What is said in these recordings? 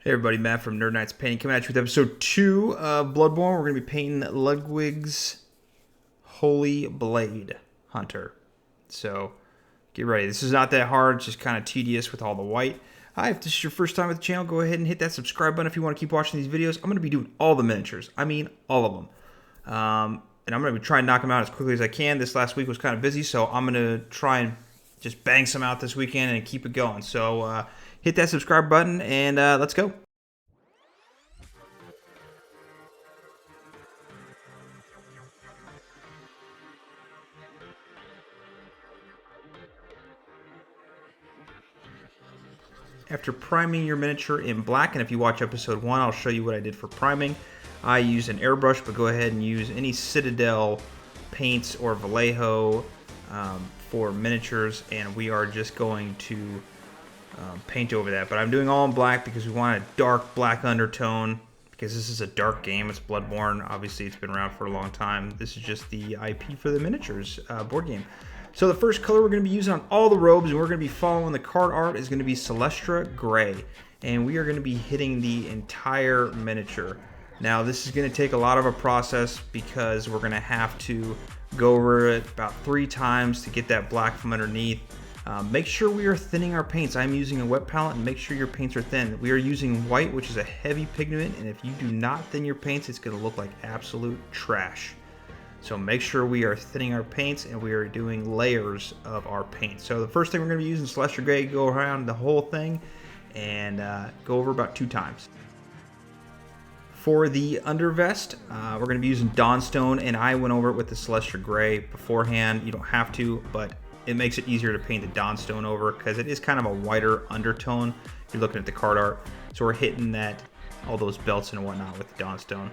Hey everybody, Matt from Nerd Knights Painting coming at you with episode 2 of Bloodborne. We're going to be painting Ludwig's Holy Blade Hunter. So, get ready. This is not that hard, it's just kind of tedious with all the white. Hi, if this is your first time with the channel, go ahead and hit that subscribe button if you want to keep watching these videos. I'm going to be doing all the miniatures. I mean, all of them. And I'm going to be trying to knock them out as quickly as I can. This last week was kind of busy, so I'm going to try and just bang some out this weekend and keep it going. So, hit that subscribe button and let's go. After priming your miniature in black, and if you watch episode 1, I'll show you what I did for priming. I used an airbrush, but go ahead and use any Citadel paints or Vallejo for miniatures, and we are just going to paint over that. But I'm doing all in black because we want a dark black undertone, because this is a dark game. It's Bloodborne. Obviously, it's been around for a long time. This is just the IP for the miniatures board game. So the first color we're going to be using on all the robes, and we're going to be following the card art, is going to be Celestra Grey. And we are going to be hitting the entire miniature. Now this is going to take a lot of a process because we're going to have to go over it about 3 times to get that black from underneath. Make sure we are thinning our paints. I'm using a wet palette, and make sure your paints are thin. We are using white, which is a heavy pigment, and if you do not thin your paints, it's going to look like absolute trash. So make sure we are thinning our paints and we are doing layers of our paint. So the first thing we're going to be using Celestra Grey, go around the whole thing and go over about 2 times. For the undervest, we're going to be using Dawnstone, and I went over it with the Celestra Grey beforehand. You don't have to, but it makes it easier to paint the Dawnstone over because it is kind of a whiter undertone. You're looking at the card art. So we're hitting that, all those belts and whatnot with the Dawnstone.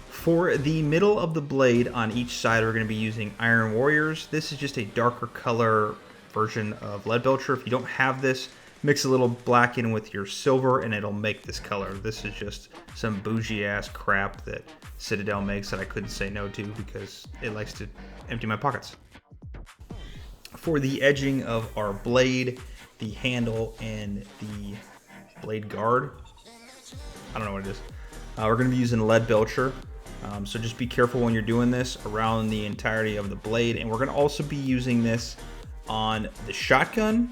For the middle of the blade on each side, we're going to be using Iron Warriors. This is just a darker color version of Leadbelcher. If you don't have this, mix a little black in with your silver and it'll make this color. This is just some bougie ass crap that Citadel makes that I couldn't say no to because it likes to empty my pockets. For the edging of our blade, the handle and the blade guard, I don't know what it is. We're going to be using Leadbelcher. So just be careful when you're doing this around the entirety of the blade. And we're going to also be using this on the shotgun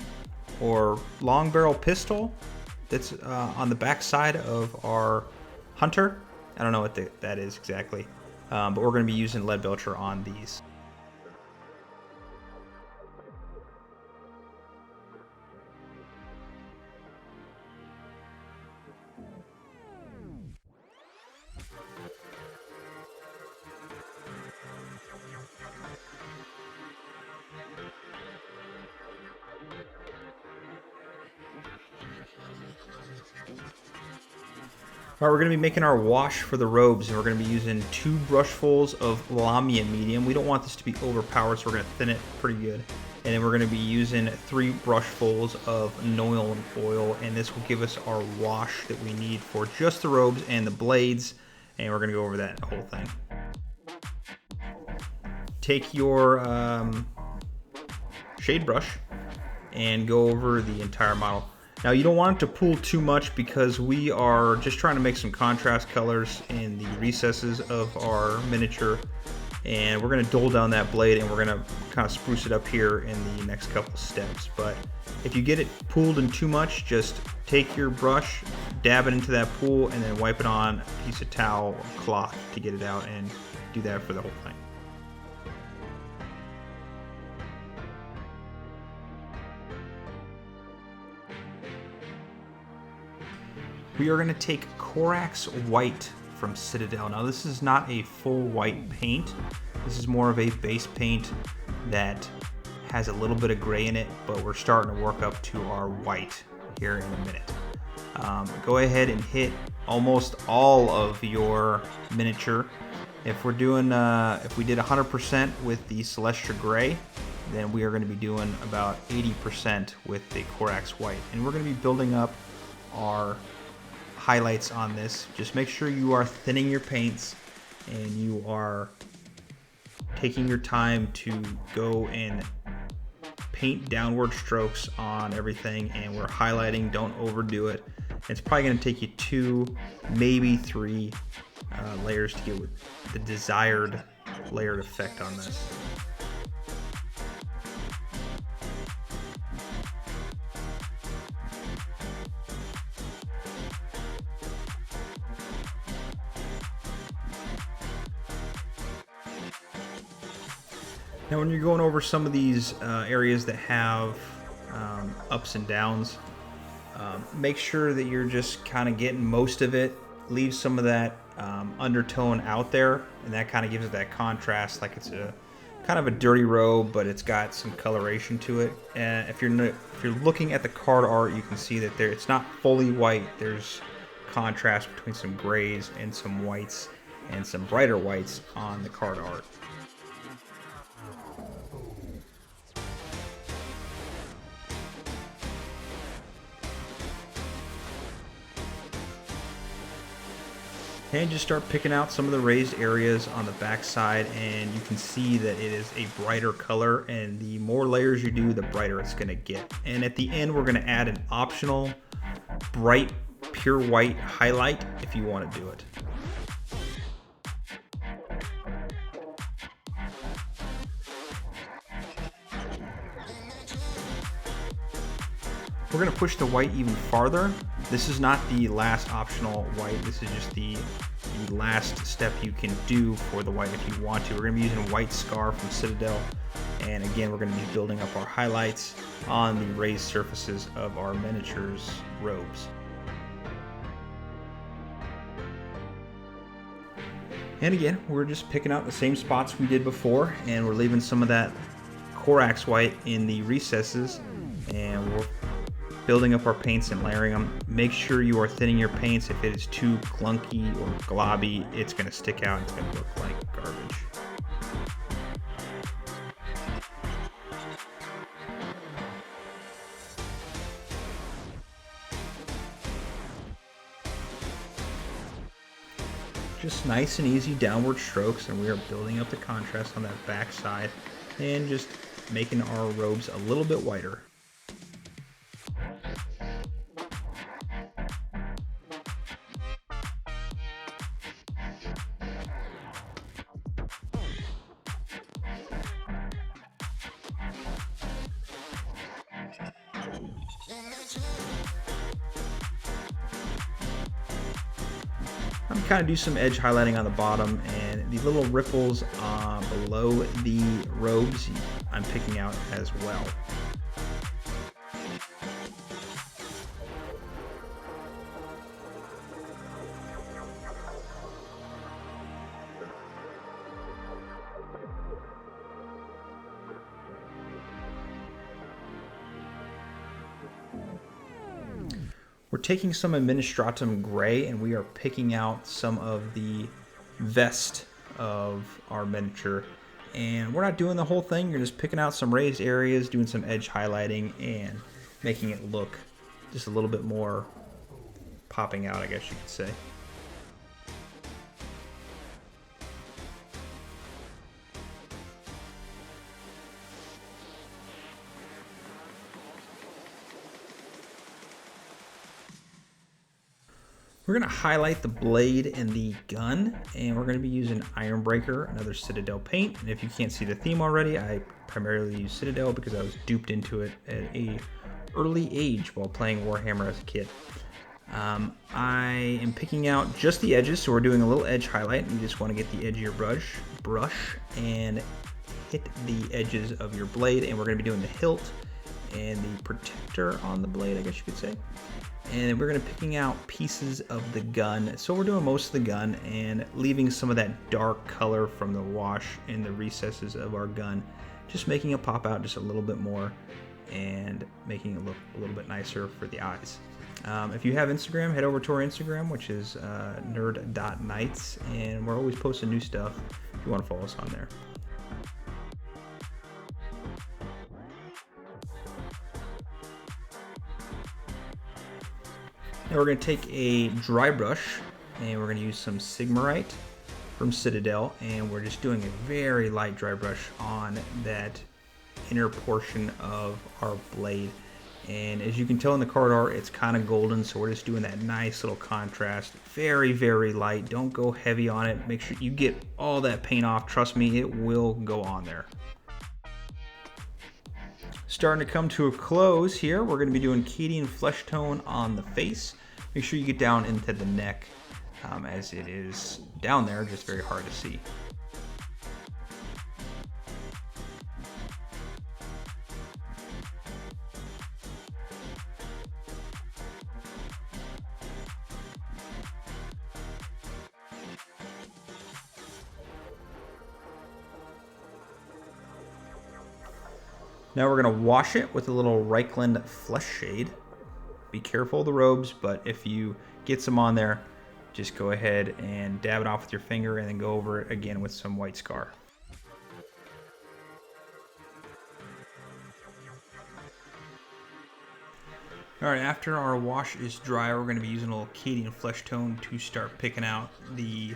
or long barrel pistol that's on the back side of our hunter. I don't know what that is exactly, but we're going to be using Leadbelcher on these. Alright, we're going to be making our wash for the robes, and we're going to be using 2 brushfuls of Lahmian Medium. We don't want this to be overpowered, so we're going to thin it pretty good. And then we're going to be using 3 brushfuls of Nulin Oil, and this will give us our wash that we need for just the robes and the blades. And we're going to go over that whole thing. Take your shade brush and go over the entire model. Now you don't want it to pool too much because we are just trying to make some contrast colors in the recesses of our miniature, and we're going to dull down that blade and we're going to kind of spruce it up here in the next couple steps. But if you get it pooled in too much, just take your brush, dab it into that pool, and then wipe it on a piece of towel or cloth to get it out, and do that for the whole thing. We are going to take Corax White from Citadel. Now this is not a full white paint. This is more of a base paint that has a little bit of gray in it, but we're starting to work up to our white here in a minute. Go ahead and hit almost all of your miniature. If we're doing, if we did 100% with the Celestra Grey, then we are going to be doing about 80% with the Corax White. And we're going to be building up our highlights on this. Just make sure you are thinning your paints and you are taking your time to go and paint downward strokes on everything, and we're highlighting. Don't overdo it. It's probably going to take you 2, maybe 3 layers to get the desired layered effect on this. Now when you're going over some of these areas that have ups and downs, make sure that you're just kind of getting most of it. Leave some of that undertone out there, and that kind of gives it that contrast, like it's a kind of a dirty robe, but it's got some coloration to it. And if you're looking at the card art, you can see that it's not fully white. There's contrast between some grays and some whites and some brighter whites on the card art. And just start picking out some of the raised areas on the back side, and you can see that it is a brighter color, and the more layers you do, the brighter it's going to get. And at the end, we're going to add an optional bright pure white highlight if you want to do it. We're going to push the white even farther. This is not the last optional white. This is just the last step you can do for the white if you want to. We're going to be using White Scar from Citadel. And again, we're going to be building up our highlights on the raised surfaces of our miniatures robes. And again, we're just picking out the same spots we did before, and we're leaving some of that Corax White in the recesses, and we're building up our paints and layering them. Make sure you are thinning your paints. If it is too clunky or globby, it's going to stick out. It's going to look like garbage. Just nice and easy downward strokes, and we are building up the contrast on that back side and just making our robes a little bit whiter. I'm kind of do some edge highlighting on the bottom, and the little ripples below the robes I'm picking out as well. We're taking some Adminastratum Grey, and we are picking out some of the vest of our miniature. And we're not doing the whole thing, you're just picking out some raised areas, doing some edge highlighting, and making it look just a little bit more popping out, I guess you could say. We're going to highlight the blade and the gun, and we're going to be using Ironbreaker, another Citadel paint. And if you can't see the theme already, I primarily use Citadel because I was duped into it at an early age while playing Warhammer as a kid. I am picking out just the edges, so we're doing a little edge highlight. You just want to get the edge of your brush and hit the edges of your blade, and we're going to be doing the hilt and the protector on the blade, I guess you could say. And then we're going to be picking out pieces of the gun. So we're doing most of the gun and leaving some of that dark color from the wash in the recesses of our gun, just making it pop out just a little bit more and making it look a little bit nicer for the eyes. If you have Instagram, head over to our Instagram, which is nerd.knights, and we're always posting new stuff if you want to follow us on there. Now we're going to take a dry brush, and we're going to use some Sigmarite from Citadel, and we're just doing a very light dry brush on that inner portion of our blade. And as you can tell in the card art, it's kind of golden, so we're just doing that nice little contrast. Very, very light. Don't go heavy on it. Make sure you get all that paint off. Trust me, it will go on there. Starting to come to a close here. We're going to be doing Cadian Fleshtone on the face. Make sure you get down into the neck, as it is down there, just very hard to see. Now we're going to wash it with a little Reikland Fleshshade. Be careful of the robes, but if you get some on there, just go ahead and dab it off with your finger and then go over it again with some white scar. Alright, after our wash is dry, we're going to be using a little Cadian Fleshtone to start picking out the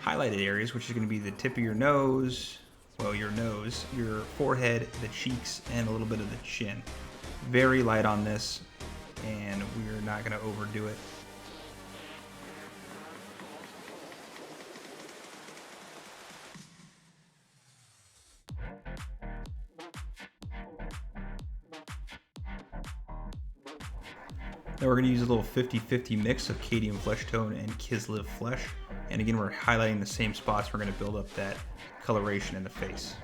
highlighted areas, which is going to be the tip of your nose, well, your nose, your forehead, the cheeks, and a little bit of the chin. Very light on this, and we're not going to overdo it. Now we're going to use a little 50-50 mix of Cadian Fleshtone and Kislev Flesh. And again, we're highlighting the same spots. We're going to build up that coloration in the face.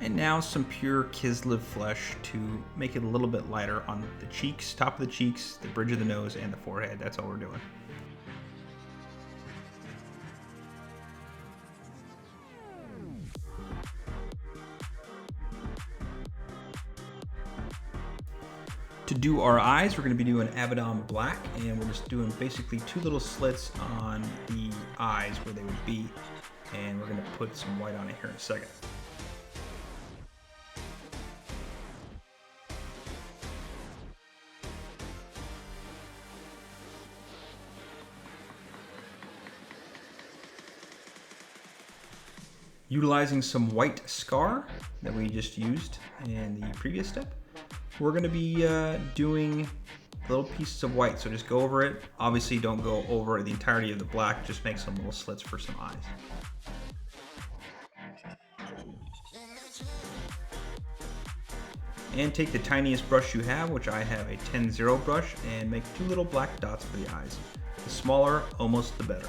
And now some pure Kislev Flesh to make it a little bit lighter on the cheeks, top of the cheeks, the bridge of the nose, and the forehead. That's all we're doing. To do our eyes, we're going to be doing Abaddon Black, and we're just doing basically two little slits on the eyes where they would be, and we're going to put some white on it here in a second. Utilizing some white scar that we just used in the previous step, we're going to be doing little pieces of white, so just go over it. Obviously don't go over the entirety of the black, just make some little slits for some eyes. And take the tiniest brush you have, which I have a 10-0 brush, and make two little black dots for the eyes. The smaller, almost the better.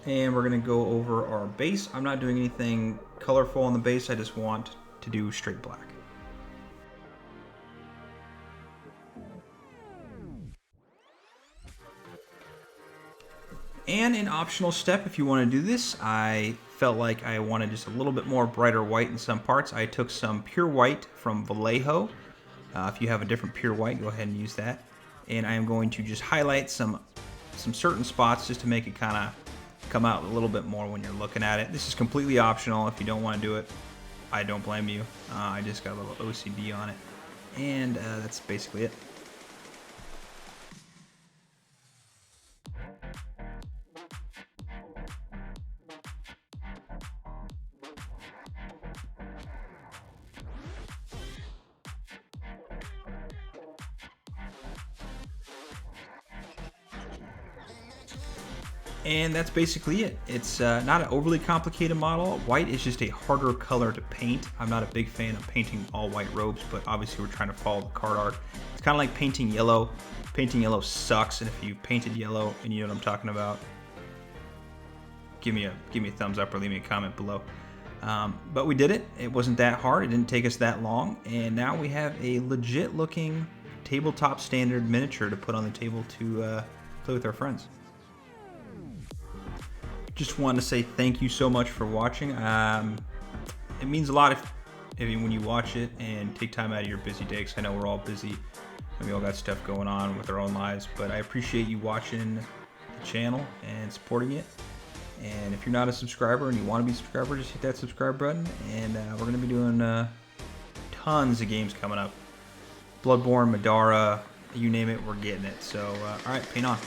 And we're going to go over our base. I'm not doing anything colorful on the base, I just want to do straight black. And an optional step, if you want to do this, I felt like I wanted just a little bit more brighter white in some parts. I took some pure white from Vallejo. If you have a different pure white, go ahead and use that. And I am going to just highlight some certain spots just to make it kind of come out a little bit more when you're looking at it. This is completely optional. If you don't want to do it, I don't blame you. I just got a little OCD on it. And that's basically it. And that's basically it. It's not an overly complicated model. White is just a harder color to paint. I'm not a big fan of painting all white robes, but obviously we're trying to follow the card art. It's kind of like painting yellow. Painting yellow sucks, and if you painted yellow and you know what I'm talking about, give me a thumbs up or leave me a comment below. But we did it. It wasn't that hard. It didn't take us that long, and now we have a legit looking tabletop standard miniature to put on the table to play with our friends. Just wanted to say thank you so much for watching. It means a lot when you watch it and take time out of your busy day, because I know we're all busy and we all got stuff going on with our own lives. But I appreciate you watching the channel and supporting it. And if you're not a subscriber and you want to be a subscriber, just hit that subscribe button. And we're going to be doing tons of games coming up. Bloodborne, Madara, you name it, we're getting it. So, all right, paint on.